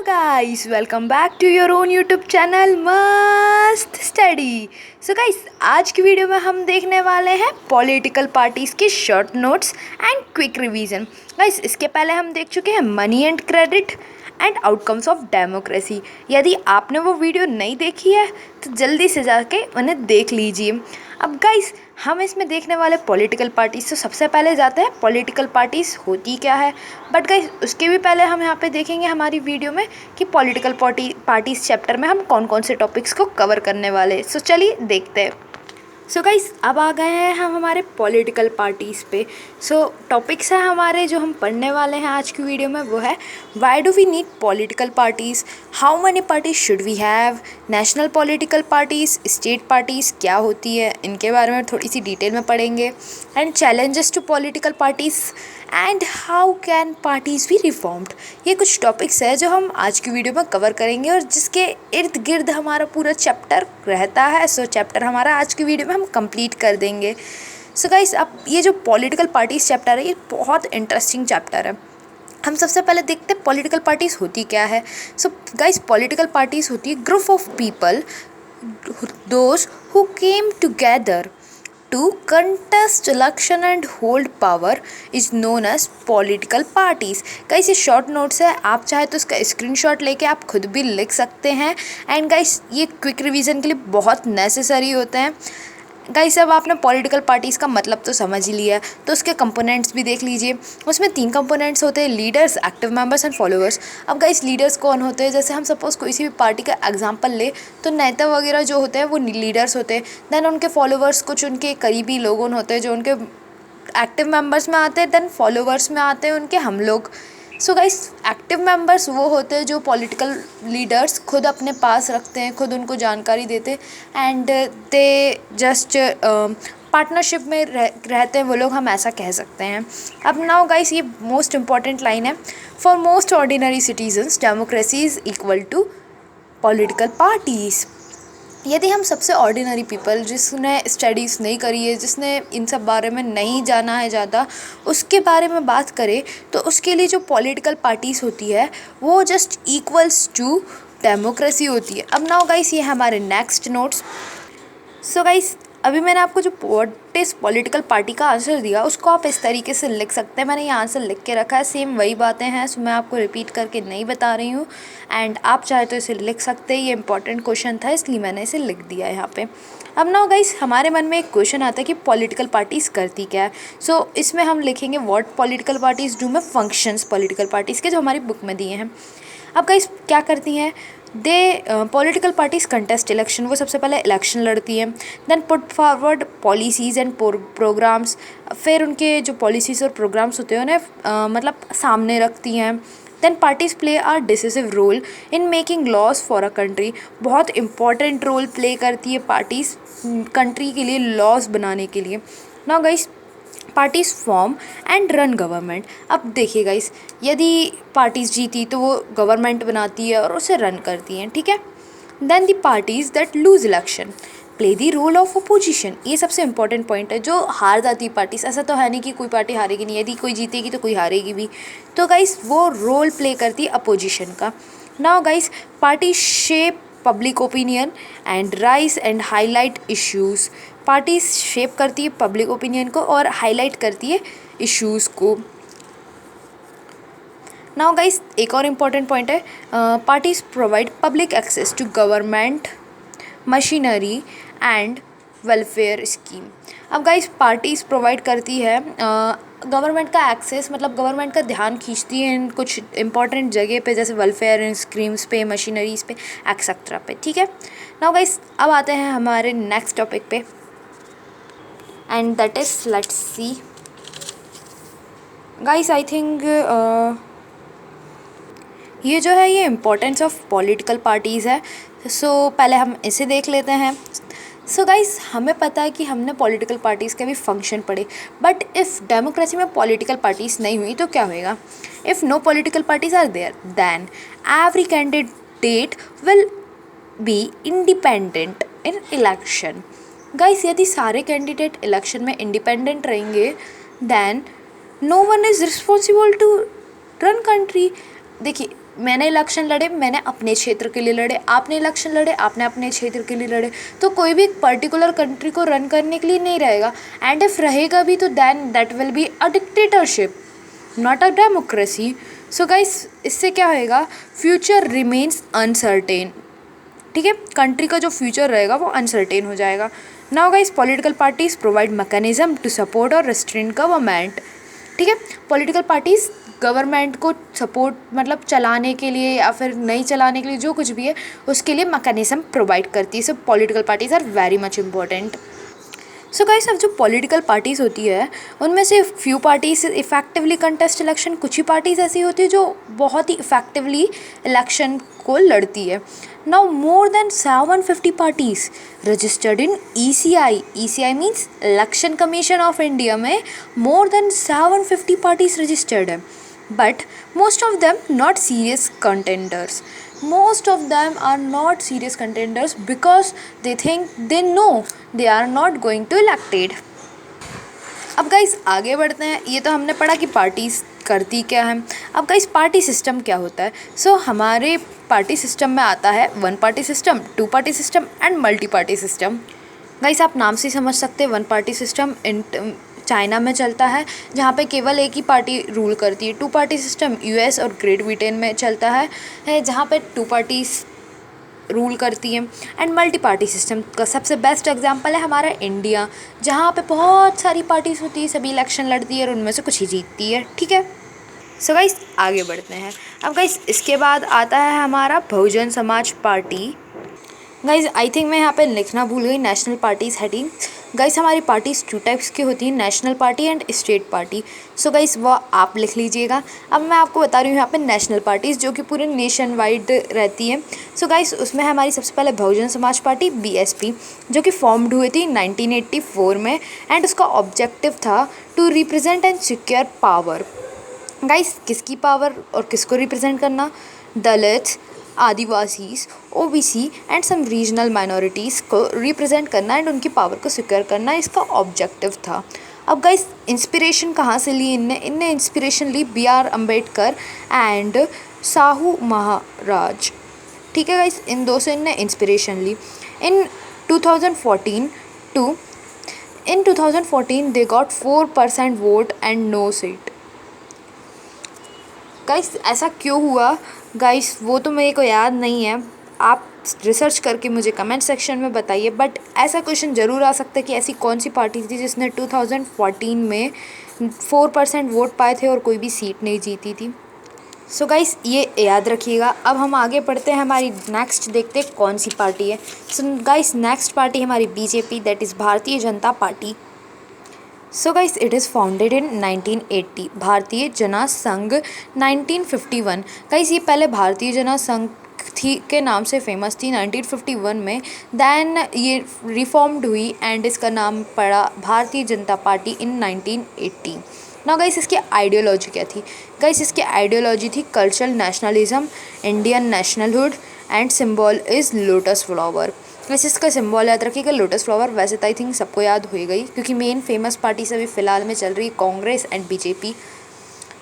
Guys, welcome back to your own YouTube channel मस्त study. So guys, आज की video में हम देखने वाले हैं पॉलिटिकल पार्टीज के short notes and quick revision. Guys, इसके पहले हम देख चुके हैं money and credit and outcomes of democracy. यदि आपने वो वीडियो नहीं देखी है तो जल्दी से जाके उन्हें देख लीजिए। अब गाइस, हम इसमें देखने वाले पॉलिटिकल पार्टीज़, तो सबसे पहले जाते हैं पॉलिटिकल पार्टीज़ होती क्या है। बट गाइस, उसके भी पहले हम यहाँ पे देखेंगे हमारी वीडियो में कि पॉलिटिकल पार्टीज़ चैप्टर में हम कौन कौन से टॉपिक्स को कवर करने वाले। सो चलिए देखते हैं। सो गाइस, अब आ गए हैं हम हमारे पॉलिटिकल पार्टीज़ पे। सो टॉपिक्स हैं हमारे जो हम पढ़ने वाले हैं आज की वीडियो में, वो है why do we need political parties, how many parties should we have, national political parties, state parties क्या होती है, इनके बारे में थोड़ी सी डिटेल में पढ़ेंगे, and challenges to political parties and how can parties be reformed. ये कुछ टॉपिक्स है जो हम आज की वीडियो में कवर करेंगे और जिसके इर्द गिर्द हमारा पूरा चैप्टर रहता है। सो चैप्टर हमारा आज की वीडियो में हम कंप्लीट कर देंगे। सो गाइस, अब ये जो पॉलिटिकल पार्टीज़ चैप्टर है, ये बहुत इंटरेस्टिंग चैप्टर है। हम सबसे पहले देखते हैं पॉलिटिकल पार्टीज़ होती क्या है। सो गाइस, पॉलिटिकल पार्टीज़ होती है group of people, those who came together to contest election and hold power is known as political parties। Guys, ये शॉर्ट नोट्स है, आप चाहे तो इसका स्क्रीनशॉट लेके आप खुद भी लिख सकते हैं। एंड गाइस, ये क्विक रिवीजन के लिए बहुत नेसेसरी होते हैं। गाइस, अब आपने पॉलिटिकल पार्टीज़ का मतलब तो समझ ही लिया, तो उसके कंपोनेंट्स भी देख लीजिए। उसमें 3 कंपोनेंट्स होते हैं, leaders, active members and followers. अब गाइस, लीडर्स कौन होते हैं? जैसे हम सपोज़ कोई सी भी पार्टी का एग्जांपल ले तो नेता वगैरह जो होते हैं वो लीडर्स होते हैं। देन उनके फॉलोअर्स कुछ उनके करीबी लोग होते हैं जो उनके एक्टिव मेंबर्स में आते हैं। देन फॉलोअर्स में आते हैं उनके हम लोग। सो गाइस, एक्टिव मेंबर्स वो होते हैं जो पॉलिटिकल लीडर्स खुद अपने पास रखते हैं, खुद उनको जानकारी देते हैं एंड दे जस्ट पार्टनरशिप में रहते हैं वो लोग, हम ऐसा कह सकते हैं। अब नाउ गाइस, ये मोस्ट इंपॉर्टेंट लाइन है, for most ordinary citizens democracy is equal to political parties. यदि हम सबसे ऑर्डिनरी पीपल, जिसने स्टडीज़ नहीं करी है, जिसने इन सब बारे में नहीं जाना है ज़्यादा, उसके बारे में बात करें तो उसके लिए जो पॉलिटिकल पार्टीज़ होती है वो जस्ट इक्वल्स टू डेमोक्रेसी होती है। अब नाउ गाइस, ये हमारे नेक्स्ट नोट्स। सो गाइस, अभी मैंने आपको जो व्हाट इज़ पॉलिटिकल पार्टी का आंसर दिया, उसको आप इस तरीके से लिख सकते हैं। मैंने ये आंसर लिख के रखा है, सेम वही बातें हैं, सो मैं आपको रिपीट करके नहीं बता रही हूँ। एंड आप चाहे तो इसे लिख सकते हैं, ये इंपॉर्टेंट क्वेश्चन था इसलिए मैंने इसे लिख दिया यहाँ पे। अब नाउ गाइस, हमारे मन में एक क्वेश्चन आता है कि पॉलिटिकल पार्टीज़ करती क्या है। सो इसमें हम लिखेंगे व्हाट पॉलिटिकल पार्टीज़ डू में फंक्शंस पॉलिटिकल पार्टीज़ के जो हमारी बुक में दिए हैं। अब गाइस, क्या करती हैं they? Political parties contest election, वो सबसे पहले इलेक्शन लड़ती हैं। Then put forward policies and programmes, फिर उनके जो पॉलिसीज़ और प्रोग्राम्स होते हैं उन्हें मतलब सामने रखती हैं। Then parties play a decisive role in making laws for a country, बहुत इंपॉर्टेंट रोल प्ले करती है पार्टीज़ कंट्री के लिए, लॉज बनाने के लिए। Now guys, parties form and run government. अब देखिए गाइस, यदि पार्टीज़ जीती तो वो गवर्नमेंट बनाती है और उसे रन करती हैं, ठीक है। Then the parties that lose election play the role of opposition. ये सबसे इंपॉर्टेंट पॉइंट है, जो हार जाती पार्टीज़, ऐसा तो है नहीं कि कोई पार्टी हारेगी नहीं, यदि कोई जीतेगी तो कोई हारेगी भी, तो गाइस वो रोल प्ले करती है अपोजिशन का। Now guys, party shape public opinion and rise and highlight issues. Parties shape करती है पब्लिक ओपिनियन को और हाईलाइट करती है इश्यूज़ को। नाउ गाइस, एक और इम्पॉर्टेंट पॉइंट है, parties provide public access to government machinery and welfare scheme. अब गाइस, पार्टीज़ प्रोवाइड करती है गवर्नमेंट का एक्सेस, मतलब गवर्नमेंट का ध्यान खींचती है इन कुछ इंपॉर्टेंट जगह पे, जैसे वेलफेयर स्कीम्स पे, मशीनरीज़ पे, एक्सेट्रा पे, ठीक है। नाउ गाइस, अब आते हैं हमारे नेक्स्ट टॉपिक पे and that is, let's see guys, I think ये जो है ये इम्पोर्टेंस ऑफ पॉलिटिकल पार्टीज़ है। सो पहले हम इसे देख लेते हैं। सो गाइस, हमें पता है कि हमने पॉलिटिकल पार्टीज़ के भी फंक्शन पढ़े, बट इफ़ डेमोक्रेसी में पॉलिटिकल पार्टीज़ नहीं हुई तो क्या होएगा? If no political parties are there then every candidate will be independent in election. Guys, यदि सारे कैंडिडेट इलेक्शन में इंडिपेंडेंट रहेंगे then no one is responsible to run country. देखिए, मैंने इलेक्शन लड़े, मैंने अपने क्षेत्र के लिए लड़े, आपने इलेक्शन लड़े, आपने अपने क्षेत्र के लिए लड़े। तो कोई भी पर्टिकुलर कंट्री को रन करने के लिए नहीं रहेगा, एंड इफ रहेगा भी तो then that will be a dictatorship, not a democracy. So guys, इससे क्या होएगा, फ्यूचर रिमेन्स अनसर्टेन। ठीक है, कंट्री का जो फ्यूचर रहेगा वो अनसर्टेन हो जाएगा। Now guys, political parties provide mechanism to support और रेस्ट्रेन गवर्नमेंट। ठीक है, पॉलिटिकल पार्टीज गवर्नमेंट को सपोर्ट मतलब चलाने के लिए या फिर नहीं चलाने के लिए, जो कुछ भी है उसके लिए मैकेनिज्म प्रोवाइड करती है। So political parties are very much important. So guys, अब जो पॉलिटिकल पार्टीज़ होती है उनमें से few parties effectively contest election, कुछ ही पार्टीज़ ऐसी होती है जो बहुत ही इफेक्टिवली इलेक्शन को लड़ती है। Now more than 750 parties registered in ECI। ECI means election commission of India में मोर देन 750 पार्टीज रजिस्टर्ड है, but most of them not serious contenders. Most of them are not serious contenders because they know they are not going to elected। अब guys आगे बढ़ते हैं। ये तो हमने पढ़ा कि पार्टीज करती क्या है। अब गाइस, पार्टी सिस्टम क्या होता है। सो हमारे पार्टी सिस्टम में आता है 1 party system, 2 party system and multi party system. Guys, आप नाम से समझ सकते हैं 1 पार्टी सिस्टम चाइना में चलता है, जहाँ पे केवल एक ही पार्टी रूल करती है। 2 पार्टी सिस्टम US और ग्रेट ब्रिटेन में चलता है जहाँ पे 2 पार्टीज रूल करती हैं। एंड मल्टी पार्टी सिस्टम का सबसे बेस्ट एग्जांपल है हमारा इंडिया, जहाँ पे बहुत सारी पार्टीज होती है, सभी इलेक्शन लड़ती है और उनमें से कुछ ही जीतती है। ठीक है, सो गाइस आगे बढ़ते हैं। अब गाइस, इसके बाद आता है हमारा Bahujan Samaj party. Guys, I think मैं यहाँ पे लिखना भूल गई नेशनल पार्टीज हेडिंग। गाइस, हमारी पार्टीज 2 टाइप्स की होती हैं, national party and state party. So guys, वो आप लिख लीजिएगा। अब मैं आपको बता रही हूँ यहाँ पे नेशनल पार्टीज़ जो कि पूरे नेशन वाइड रहती हैं। सो गाइस, उसमें हमारी सबसे पहले बहुजन समाज पार्टी BSP, जो कि फॉर्म्ड हुई थी 1984 में, एंड उसका ऑब्जेक्टिव था to represent and secure power. Guys, किसकी पावर और किसको रिप्रेजेंट करना, Dalits, Adivasis, OBC and some regional minorities को रिप्रेजेंट करना एंड उनकी पावर को सिक्योर करना इसका ऑब्जेक्टिव था। अब गाइस, इंस्पिरेशन कहाँ से ली इनने इंस्पिरेशन ली BR अम्बेडकर एंड साहू महाराज। ठीक है गाइस, इन दो से इनने इंस्पिरेशन ली। In 2014 they got 4% vote and no seat. Guys, ऐसा क्यों हुआ गाइस, वो तो मेरे को याद नहीं है, आप रिसर्च करके मुझे कमेंट सेक्शन में बताइए। बट ऐसा क्वेश्चन ज़रूर आ सकता है कि ऐसी कौन सी पार्टी थी जिसने 2014 में 4% वोट पाए थे और कोई भी सीट नहीं जीती थी। सो गाइस, ये याद रखिएगा। अब हम आगे बढ़ते हैं, हमारी नेक्स्ट देखते हैं कौन सी पार्टी है। सो गाइस, नेक्स्ट पार्टी हमारी BJP, that is Bharatiya Janata party. So guys, it is founded in 1980, भारतीय जना संघ 1951। गाइस, ये पहले भारतीय जना संघ थी के नाम से फेमस थी 1951 में, दैन ये रिफॉर्म्ड हुई एंड इसका नाम पड़ा भारतीय जनता पार्टी इन 1980। ना गाइस, इसकी आइडियोलॉजी क्या थी। गाइस, इसकी आइडियोलॉजी थी cultural nationalism, Indian nationhood and symbol is lotus flower. वैसे इसका सिंबल याद रखिएगा लोटस फ्लावर। वैसे तो आई थिंक सबको याद हो गई क्योंकि मेन फेमस पार्टी अभी फ़िलहाल में चल रही Congress and BJP।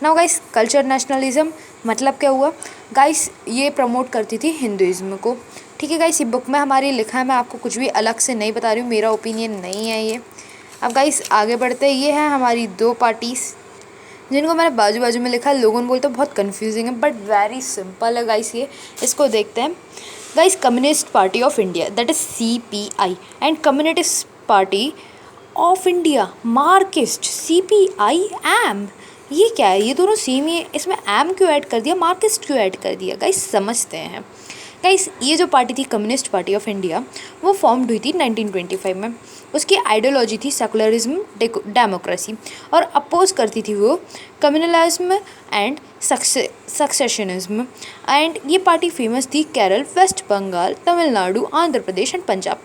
Now guys, culture nationalism मतलब क्या हुआ। गाइस, ये प्रमोट करती थी हिंदुज़्म को। ठीक है गाइस, ये बुक में हमारी लिखा है, मैं आपको कुछ भी अलग से नहीं बता रही हूँ, मेरा ओपिनियन नहीं है ये। अब गाइस आगे बढ़ते हैं। ये है हमारी 2 पार्टीज़ जिनको मैंने बाजू बाजू में लिखा है। लोगों बोलते बहुत कन्फ्यूजिंग है बट वेरी सिंपल है गाइस। ये इसको देखते हैं। Guys, communist party of India, that is CPI, and communist party of India, Marxist, CPIM। ये क्या है, ये दोनों सेम ही है, इसमें एम क्यों ऐड कर दिया, मार्क्सिस्ट क्यों ऐड कर दिया। गाइस, समझते हैं। गाइस, ये जो पार्टी थी कम्युनिस्ट पार्टी ऑफ इंडिया, वो फॉर्म्ड हुई थी 1925 में। उसकी आइडियोलॉजी थी सेकुलरिज्म, डेमोक्रेसी, और अपोज करती थी वो कम्युनलिज्म एंड सक्सेशनिज्म। एंड ये पार्टी फेमस थी केरल, वेस्ट बंगाल, तमिलनाडु, आंध्र प्रदेश एंड पंजाब।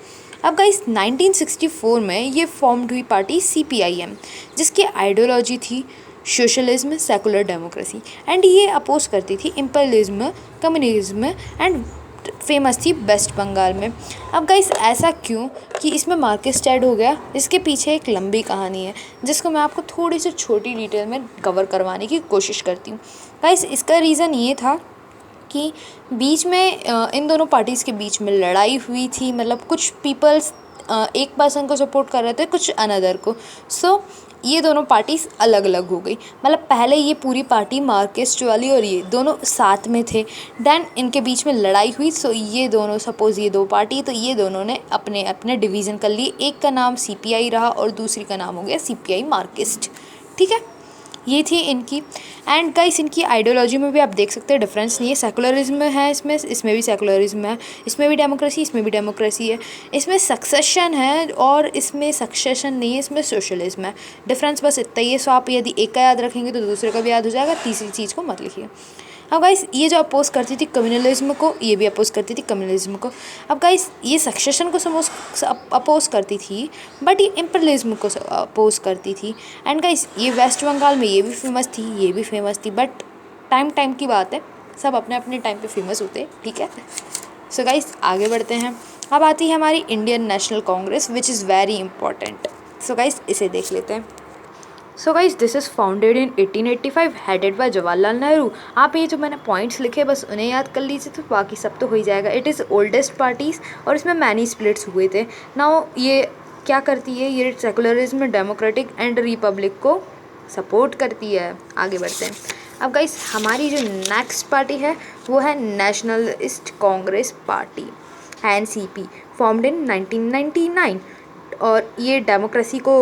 अब गाइस, 1964 में ये फॉर्म्ड हुई पार्टी CPIM, जिसकी आइडियोलॉजी थी सोशलिज्म, सेकुलर डेमोक्रेसी, एंड ये अपोज करती थी इम्पीरियलिज्म, कम्युनिज्म एंड फेमस थी वेस्ट बंगाल में। अब गाइस, ऐसा क्यों कि इसमें मार्क्सिस्ट ऐड हो गया, इसके पीछे एक लंबी कहानी है जिसको मैं आपको थोड़ी सी छोटी डिटेल में कवर करवाने की कोशिश करती हूँ। गाइस, इसका रीज़न ये था कि बीच में इन दोनों पार्टीज़ के बीच में लड़ाई हुई थी, मतलब कुछ पीपल्स एक पर्सन को सपोर्ट कर रहे थे, कुछ अनदर को। सो ये दोनों पार्टीज़ अलग अलग हो गई। मतलब पहले ये पूरी पार्टी मार्क्सिस्ट वाली और ये दोनों साथ में थे, देन इनके बीच में लड़ाई हुई। सो ये दोनों, सपोज़ ये दो पार्टी, तो ये दोनों ने अपने अपने डिवीज़न कर लिए। एक का नाम CPI रहा और दूसरी का नाम हो गया CPI मार्क्सिस्ट। ठीक है, ये थी इनकी। एंड गाइस इनकी आइडियोलॉजी में भी आप देख सकते हैं डिफरेंस नहीं है। सेकुलरिज्म है इसमें भी सेकुलरिज्म है, इसमें भी डेमोक्रेसी, इसमें भी डेमोक्रेसी है। इसमें सक्सेशन है और इसमें सक्सेशन नहीं है, इसमें सोशलिज्म है। डिफरेंस बस इतना ही है। सो आप यदि एक का याद रखेंगे तो दूसरे का भी याद हो जाएगा, तीसरी चीज़ को मत लिखिए। अब गाइस ये जो अपोज करती थी कम्युनलिज्म को, ये भी अपोज करती थी कम्युनलिज्म को। अब गाइस ये सक्सेशन को अपोज करती थी, बट ये इम्पीरियलिज्म को अपोज करती थी। एंड गाइस ये वेस्ट बंगाल में ये भी फेमस थी, ये भी फेमस थी, बट टाइम की बात है, सब अपने अपने टाइम पे फेमस होते हैं। ठीक है, सो गाइस आगे बढ़ते हैं। अब आती है हमारी Indian national Congress, which is very important. So guys इसे देख लेते हैं। So guys this is founded in 1885, headed by Jawaharlal Nehru. आप ये जो मैंने पॉइंट्स लिखे बस उन्हें याद कर लीजिए, तो बाकी सब तो हो ही जाएगा। इट इज़ ओल्डेस्ट पार्टीज़ और इसमें मैनी स्प्लिट्स हुए थे। नाउ ये क्या करती है, ये सेकुलरिज्म, डेमोक्रेटिक एंड रिपब्लिक को सपोर्ट करती है। आगे बढ़ते हैं। अब गाइज हमारी जो नेक्स्ट पार्टी है वो है nationalist Congress party, NCP, formed in 1999। और ये डेमोक्रेसी को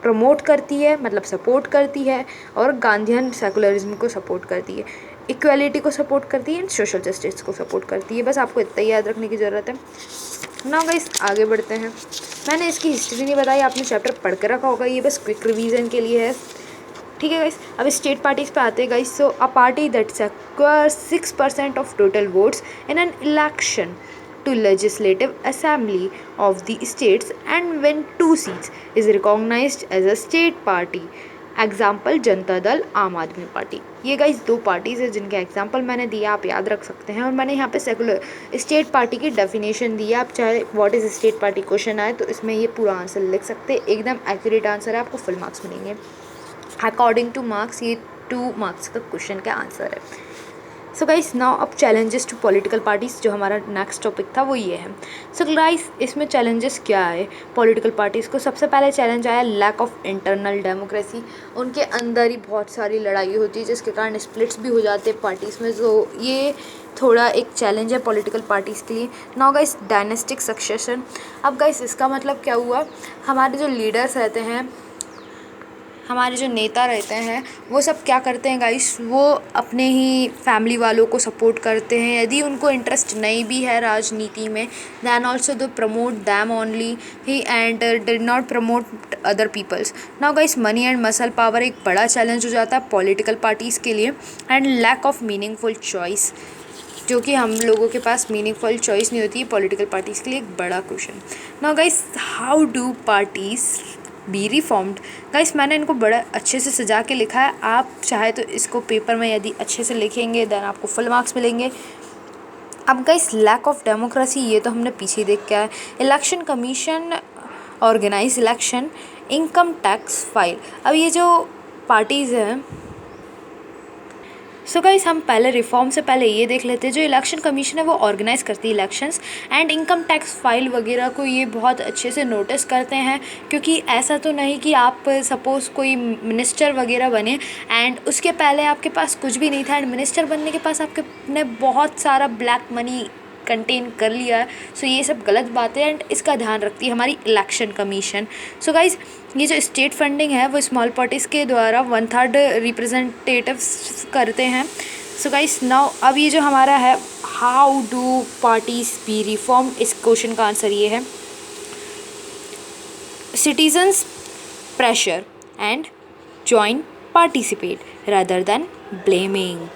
प्रमोट करती है, मतलब सपोर्ट करती है, और गांधीयन सेकुलरिज्म को सपोर्ट करती है, इक्वालिटी को सपोर्ट करती है, एंड सोशल जस्टिस को सपोर्ट करती है। बस आपको इतना ही याद रखने की ज़रूरत है। नाउ गाइस आगे बढ़ते हैं। मैंने इसकी हिस्ट्री नहीं बताई, आपने चैप्टर पढ़ के रखा होगा, ये बस क्विक रिवीजन के लिए है। ठीक है गाइस, अब स्टेट पार्टीज़ पे आते हैं guys. So a party that secures 6% of total votes in an election to legislative assembly of the states and win 2 seats is recognized as a state party. Example Janata Dal, आम आदमी party. ये guys दो parties है जिनके example मैंने दिया, आप याद रख सकते हैं। और मैंने यहाँ पे सेकुलर स्टेट पार्टी की डेफिनेशन दी है। आप चाहे what is state party question आए तो इसमें ये पूरा आंसर लिख सकते हैं, एकदम एक्यूरेट आंसर है, आपको फुल मार्क्स मिलेंगे। अकॉर्डिंग टू मार्क्स ये 2 मार्क्स का क्वेश्चन का आंसर है। सो गाइस नाउ अब चैलेंजेस टू पॉलिटिकल पार्टीज़, जो हमारा नेक्स्ट टॉपिक था वो ये है। सो गाइस इसमें चैलेंजेस क्या है पॉलिटिकल पार्टीज़ को? सबसे पहले चैलेंज आया लैक ऑफ इंटरनल डेमोक्रेसी। उनके अंदर ही बहुत सारी लड़ाई होती है जिसके कारण स्प्लिट्स भी हो जाते हैं पार्टीज़ में। तो ये थोड़ा एक चैलेंज है पॉलिटिकल पार्टीज़ के लिए। Now guys dynastic succession. अब गाइस इसका मतलब क्या हुआ, हमारे जो लीडर्स रहते हैं, हमारे जो नेता रहते हैं, वो सब क्या करते हैं गाइस, वो अपने ही फैमिली वालों को सपोर्ट करते हैं। यदि उनको इंटरेस्ट नहीं भी है राजनीति में, then also do promote them only ही and did not promote other peoples. Now guys money and muscle power एक बड़ा चैलेंज हो जाता है पॉलिटिकल पार्टीज़ के लिए। And lack of meaningful choice, जो कि हम लोगों के पास मीनिंगफुल चॉइस नहीं होती है पॉलिटिकल पार्टीज़ के लिए, एक बड़ा question. Now guys how do parties be reformed. Guys मैंने इनको बड़ा अच्छे से सजा के लिखा है, आप चाहे तो इसको पेपर में यदि अच्छे से लिखेंगे देन आपको फुल मार्क्स मिलेंगे। अब गाइस लैक ऑफ डेमोक्रेसी, ये तो हमने पीछे देख के आया। Election commission organise election, income tax file. अब ये जो पार्टीज़ हैं, सो गाइस हम पहले रिफॉर्म से पहले ये देख लेते हैं, जो इलेक्शन कमीशन है वो ऑर्गेनाइज़ करती है elections, and income tax file वगैरह को ये बहुत अच्छे से नोटिस करते हैं। क्योंकि ऐसा तो नहीं कि आप सपोज़ कोई मिनिस्टर वगैरह बने एंड उसके पहले आपके पास कुछ भी नहीं था, एंड मिनिस्टर बनने के पास आपके ने बहुत सारा ब्लैक मनी कंटेन कर लिया है। सो ये सब गलत बात है एंड इसका ध्यान रखती है हमारी इलेक्शन कमीशन। सो गाइज ये जो स्टेट फंडिंग है वो स्मॉल पार्टीज़ के द्वारा 1/3 रिप्रेजेंटेटिव्स करते हैं। सो गाइज नाउ अब ये जो हमारा है how do parties B reform, इस क्वेश्चन का आंसर ये है citizens pressure and join participate rather than blaming.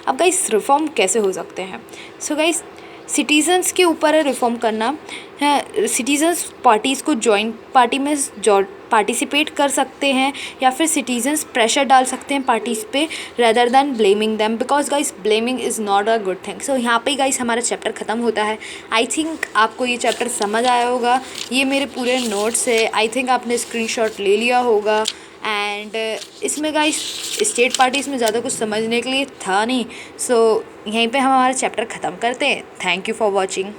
अब गाइस रिफॉर्म कैसे हो सकते हैं? सो गाइस सिटीजन्स के ऊपर है रिफॉर्म करना है। सिटीजन्स पार्टीज़ को जॉइन पार्टी में पार्टिसिपेट कर सकते हैं, या फिर सिटीजन्स प्रेशर डाल सकते हैं पार्टीज़ पे rather than blaming them, because guys blaming is not a good thing. So यहाँ पे गाइस हमारा चैप्टर ख़त्म होता है। आई थिंक आपको ये चैप्टर समझ आया होगा। ये मेरे पूरे नोट्स है, आई थिंक आपने स्क्रीनशॉट ले लिया होगा एंड इसमें गाइस स्टेट पार्टीज़ में ज़्यादा कुछ समझने के लिए था नहीं। सो यहीं पे हम हमारा चैप्टर ख़त्म करते हैं। Thank you for watching.